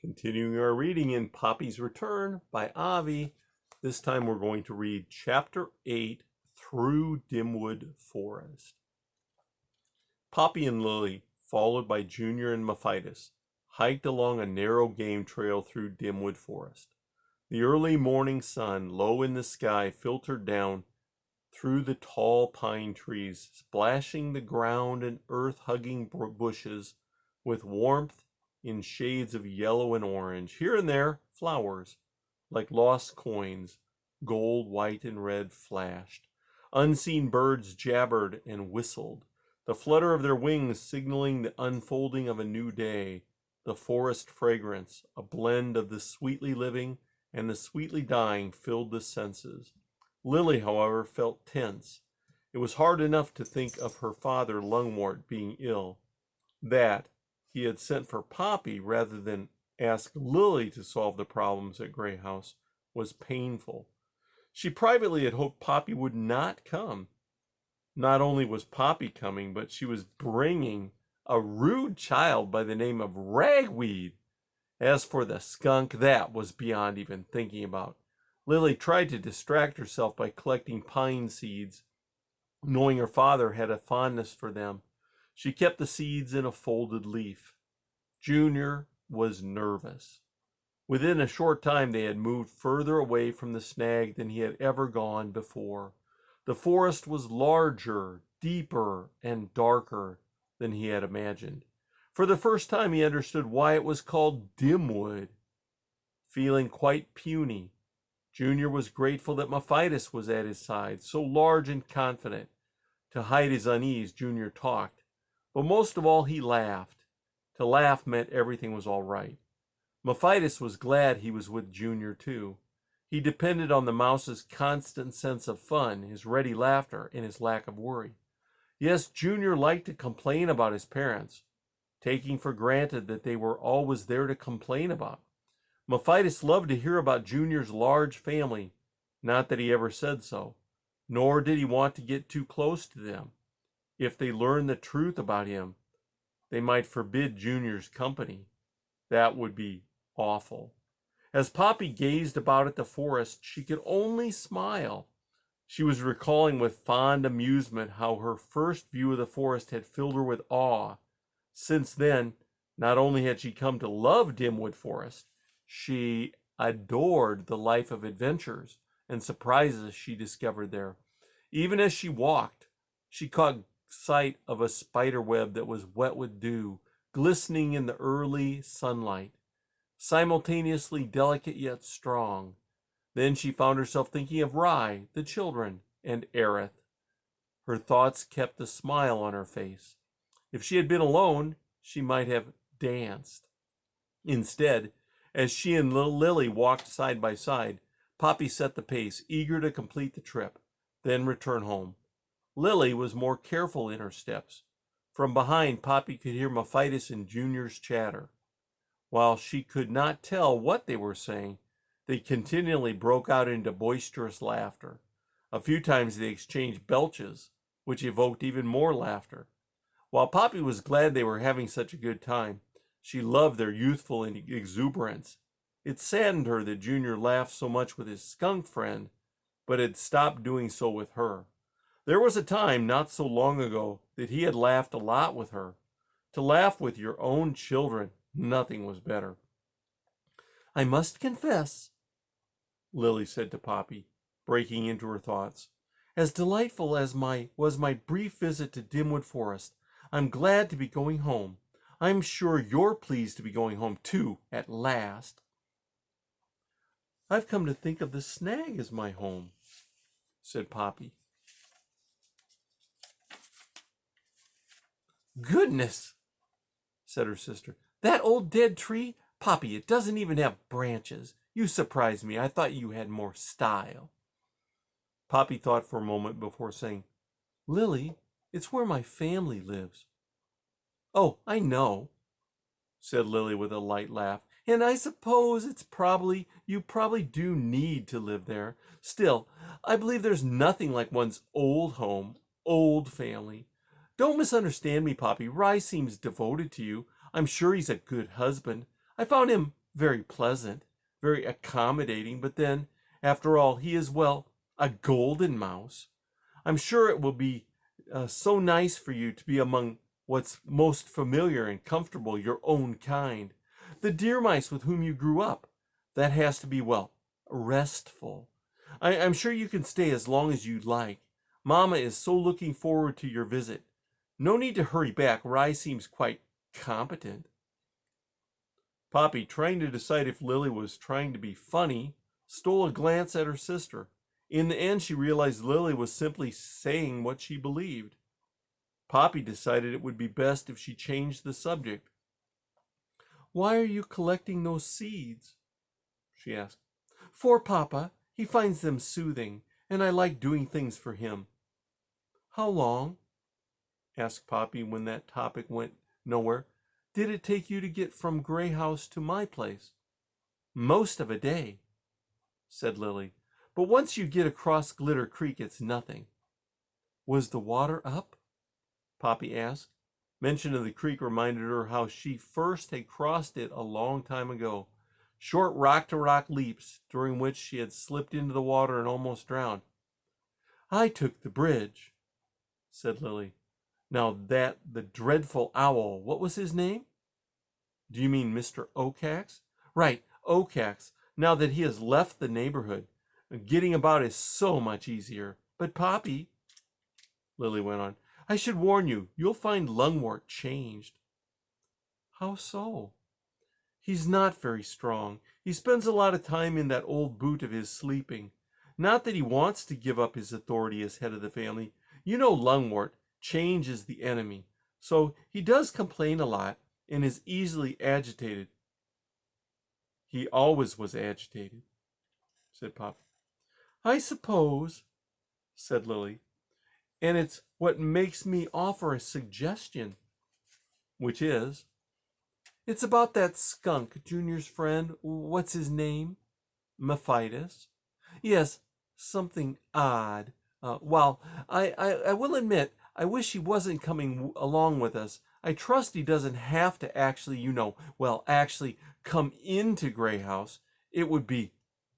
Continuing our reading in Poppy's Return by Avi. This time we're going to read Chapter 8, Through Dimwood Forest. Poppy and Lily, followed by Junior and Mephitis, hiked along a narrow game trail through Dimwood Forest. The early morning sun, low in the sky, filtered down through the tall pine trees, splashing the ground and earth-hugging bushes with warmth in shades of yellow and orange. Here and there, flowers, like lost coins, gold, white, and red, flashed. Unseen birds jabbered and whistled, the flutter of their wings signaling the unfolding of a new day. The forest fragrance, a blend of the sweetly living and the sweetly dying, filled the senses. Lily, however, felt tense. It was hard enough to think of her father, Lungwort, being ill. That he had sent for Poppy rather than ask Lily to solve the problems at Grey House was painful. She privately had hoped Poppy would not come. Not only was Poppy coming, but she was bringing a rude child by the name of Ragweed. As for the skunk, that was beyond even thinking about. Lily tried to distract herself by collecting pine seeds, knowing her father had a fondness for them. She kept the seeds in a folded leaf. Junior was nervous. Within a short time they had moved further away from the snag than he had ever gone before. The forest was larger, deeper, and darker than he had imagined. For the first time he understood why it was called Dimwood. Feeling quite puny, Junior was grateful that Mephitis was at his side, so large and confident. To hide his unease, Junior talked. But most of all, he laughed. To laugh meant everything was all right. Mephitis was glad he was with Junior, too. He depended on the mouse's constant sense of fun, his ready laughter, and his lack of worry. Yes, Junior liked to complain about his parents, taking for granted that they were always there to complain about. Mephitis loved to hear about Junior's large family, not that he ever said so, nor did he want to get too close to them. If they learned the truth about him, they might forbid Junior's company. That would be awful. As Poppy gazed about at the forest, she could only smile. She was recalling with fond amusement how her first view of the forest had filled her with awe. Since then, not only had she come to love Dimwood Forest, she adored the life of adventures and surprises she discovered there. Even as she walked, she caught sight of a spider web that was wet with dew, glistening in the early sunlight, simultaneously delicate yet strong. Then she found herself thinking of Rye, the children, and Aerith. Her thoughts kept a smile on her face. If she had been alone, she might have danced. Instead, as she and Lily walked side by side, Poppy set the pace, eager to complete the trip, then return home. Lily was more careful in her steps. From behind, Poppy could hear Mephitis and Junior's chatter. While she could not tell what they were saying, they continually broke out into boisterous laughter. A few times they exchanged belches, which evoked even more laughter. While Poppy was glad they were having such a good time, she loved their youthful exuberance. It saddened her that Junior laughed so much with his skunk friend, but had stopped doing so with her. There was a time not so long ago that he had laughed a lot with her. To laugh with your own children, nothing was better. "I must confess," Lily said to Poppy, breaking into her thoughts, "as delightful as was my brief visit to Dimwood Forest, I'm glad to be going home. I'm sure you're pleased to be going home, too, at last." "I've come to think of the snag as my home," said Poppy. "Goodness," said her sister. "That old dead tree? Poppy, it doesn't even have branches. You surprised me. I thought you had more style." Poppy thought for a moment before saying, "Lily, it's where my family lives." "Oh, I know," said Lily with a light laugh. "And I suppose you probably do need to live there. Still, I believe there's nothing like one's old home, old family. Don't misunderstand me, Poppy. Rye seems devoted to you. I'm sure he's a good husband. I found him very pleasant, very accommodating, but then, after all, he is, well, a golden mouse. I'm sure it will be so nice for you to be among what's most familiar and comfortable, your own kind. The deer mice with whom you grew up. That has to be, well, restful. I'm sure you can stay as long as you'd like. Mama is so looking forward to your visit. No need to hurry back. Rye seems quite competent. Poppy, trying to decide if Lily was trying to be funny, stole a glance at her sister. In the end, she realized Lily was simply saying what she believed. Poppy decided it would be best if she changed the subject. "Why are you collecting those seeds?" she asked. "For Papa. He finds them soothing, and I like doing things for him." "How long," asked Poppy when that topic went nowhere, "did it take you to get from Gray House to my place?" "Most of a day," said Lily. "But once you get across Glitter Creek, it's nothing." "Was the water up?" Poppy asked. Mention of the creek reminded her how she first had crossed it a long time ago. Short rock-to-rock leaps, during which she had slipped into the water and almost drowned. "I took the bridge," said Lily. "Now that the dreadful owl, what was his name?" "Do you mean Mr. Oacax?" "Right, Oacax. Now that he has left the neighborhood, getting about is so much easier. But Poppy," Lily went on, "I should warn you, you'll find Lungwort changed." "How so?" "He's not very strong. He spends a lot of time in that old boot of his sleeping. Not that he wants to give up his authority as head of the family. You know Lungwort, change is the enemy. So he does complain a lot and is easily agitated." "He always was agitated," said Pop. "I suppose," said Lily. "And it's what makes me offer a suggestion." "Which is?" "It's about that skunk, Junior's friend. What's his name?" "Mephitis." "Yes, something odd. Well, I will admit, I wish he wasn't coming along with us. I trust he doesn't have to actually, actually come into Gray House. It would be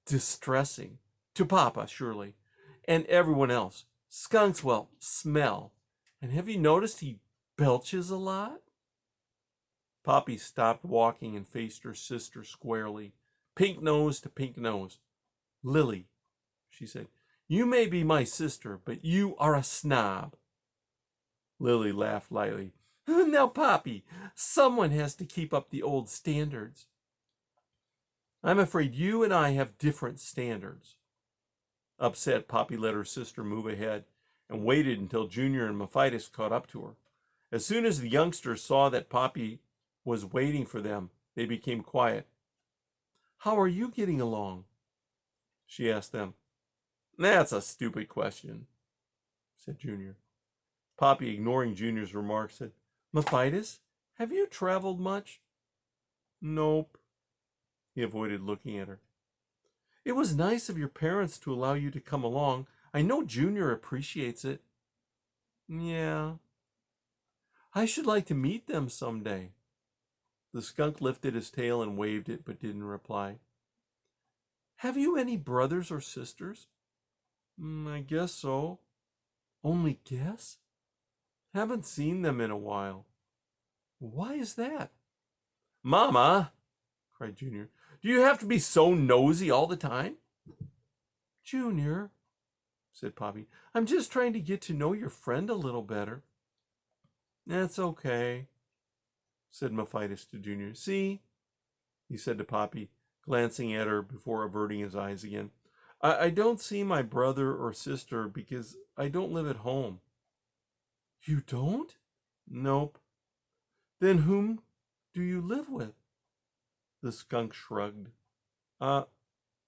distressing. To Papa, surely. And everyone else. Skunks, well, smell. And have you noticed he belches a lot?" Poppy stopped walking and faced her sister squarely, pink nose to pink nose. "Lily," she said, "you may be my sister, but you are a snob." Lily laughed lightly. "Now, Poppy, someone has to keep up the old standards." "I'm afraid you and I have different standards." Upset, Poppy let her sister move ahead and waited until Junior and Mephitis caught up to her. As soon as the youngsters saw that Poppy was waiting for them, they became quiet. "How are you getting along?" she asked them. "That's a stupid question," said Junior. Poppy, ignoring Junior's remark, said, "Mephitis, have you traveled much?" "Nope." He avoided looking at her. "It was nice of your parents to allow you to come along. I know Junior appreciates it." "Yeah." "I should like to meet them someday." The skunk lifted his tail and waved it, but didn't reply. "Have you any brothers or sisters?" "I guess so." "Only guess?" "Haven't seen them in a while." "Why is that?" "Mama," cried Junior, "do you have to be so nosy all the time?" "Junior," said Poppy, "I'm just trying to get to know your friend a little better." "That's okay," said Mephitis to Junior. "See," he said to Poppy, glancing at her before averting his eyes again, I don't see my brother or sister because I don't live at home." "You don't?" "Nope." "Then whom do you live with?" The skunk shrugged. I'm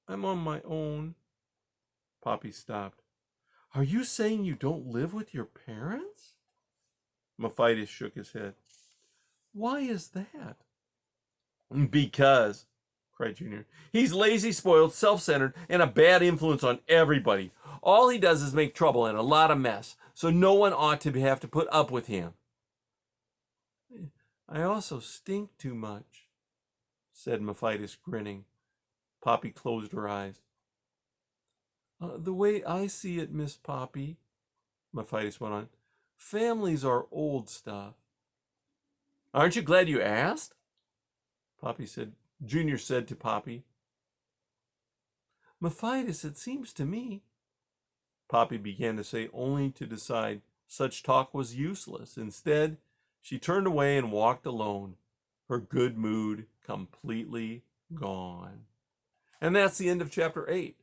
on my own." Poppy stopped. "Are you saying you don't live with your parents?" Mephitis shook his head. "Why is that?" "Because," cried Junior, "he's lazy, spoiled, self-centered, and a bad influence on everybody. All he does is make trouble and a lot of mess, so no one ought to have to put up with him." "I also stink too much." said Mephitis, grinning. Poppy closed her eyes. The way I see it, Miss Poppy, Mephitis went on, families are old stuff. Aren't you glad you asked? Junior said to Poppy. Mephitis, it seems to me, Poppy began to say, only to decide such talk was useless. Instead, she turned away and walked alone, her good mood completely gone. And that's the end of chapter 8.